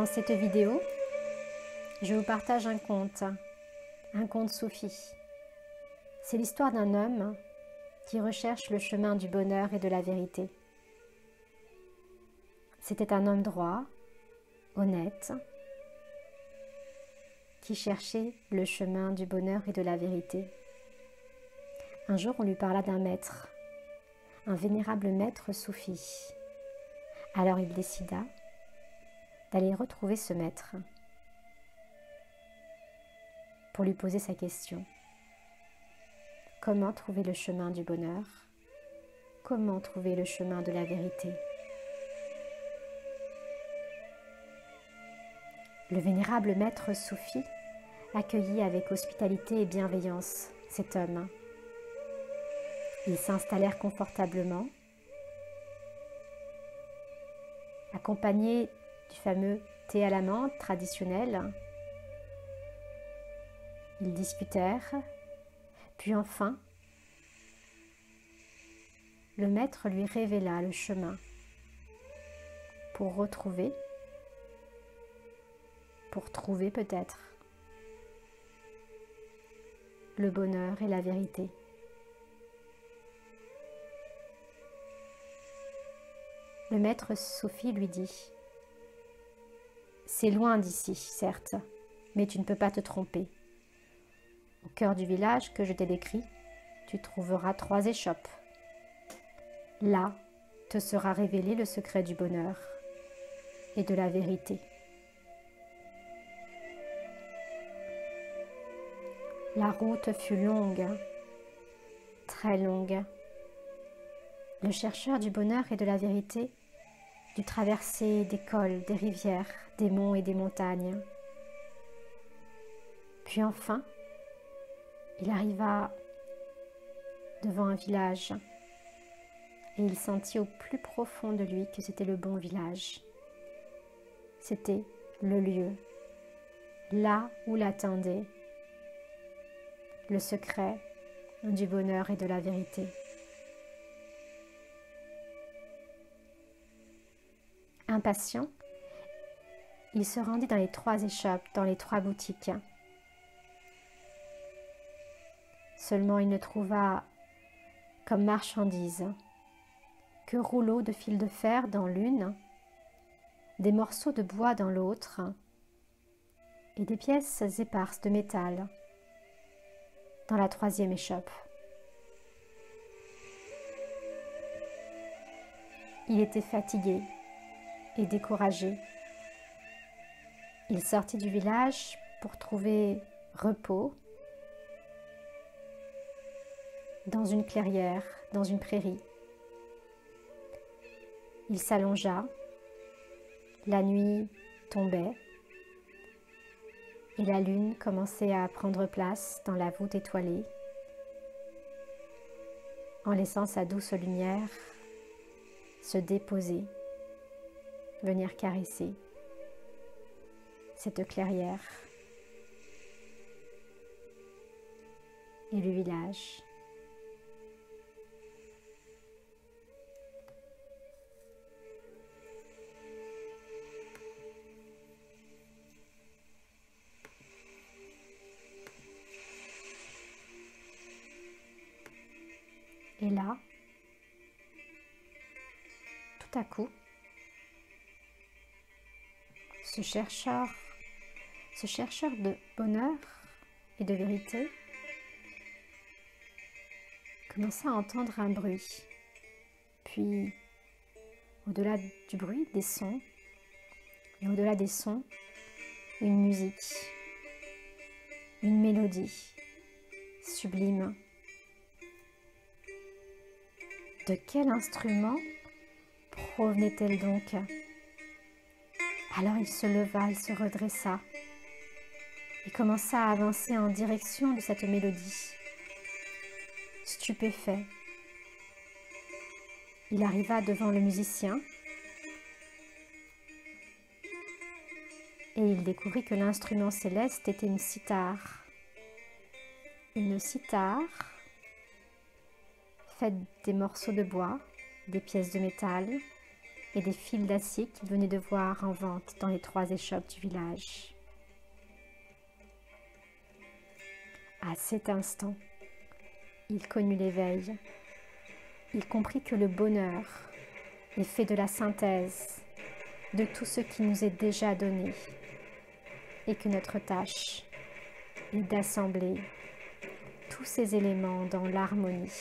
Dans cette vidéo, je vous partage un conte soufi. C'est l'histoire d'un homme qui recherche le chemin du bonheur et de la vérité. C'était un homme droit, honnête, qui cherchait le chemin du bonheur et de la vérité. Un jour, on lui parla d'un maître, un vénérable maître soufi. Alors il décida d'aller retrouver ce maître pour lui poser sa question. Comment trouver le chemin du bonheur? Comment trouver le chemin de la vérité? Le vénérable maître soufi accueillit avec hospitalité et bienveillance cet homme. Ils s'installèrent confortablement, accompagnés du fameux thé à la menthe traditionnel. Ils discutèrent, puis enfin, le maître lui révéla le chemin pour trouver peut-être le bonheur et la vérité. Le maître soufi lui dit: « C'est loin d'ici, certes, mais tu ne peux pas te tromper. Au cœur du village que je t'ai décrit, tu trouveras 3 échoppes. Là te sera révélé le secret du bonheur et de la vérité. » La route fut longue, très longue. Le chercheur du bonheur et de la vérité dut traverser des cols, des rivières, des monts et des montagnes. Puis enfin, il arriva devant un village et il sentit au plus profond de lui que c'était le bon village. C'était le lieu, là où l'attendait le secret du bonheur et de la vérité. Impatient, il se rendit dans les 3 échoppes, dans les 3 boutiques. Seulement il ne trouva comme marchandise que rouleaux de fil de fer dans l'une, des morceaux de bois dans l'autre et des pièces éparses de métal dans la 3e échoppe. Il était fatigué et découragé. Il sortit du village pour trouver repos dans une clairière, dans une prairie. Il s'allongea, la nuit tombait et la lune commençait à prendre place dans la voûte étoilée, en laissant sa douce lumière se déposer, venir caresser cette clairière et le village. Et là, tout à coup, ce chercheur de bonheur et de vérité commença à entendre un bruit. Puis, au-delà du bruit, des sons, et au-delà des sons, une musique, une mélodie sublime. De quel instrument provenait-elle donc? Alors il se leva, il se redressa et commença à avancer en direction de cette mélodie. Stupéfait, il arriva devant le musicien et il découvrit que l'instrument céleste était une cithare. Une cithare faite des morceaux de bois, des pièces de métal et des fils d'acier qu'il venait de voir en vente dans les 3 échoppes du village. À cet instant, il connut l'éveil. Il comprit que le bonheur est fait de la synthèse de tout ce qui nous est déjà donné et que notre tâche est d'assembler tous ces éléments dans l'harmonie.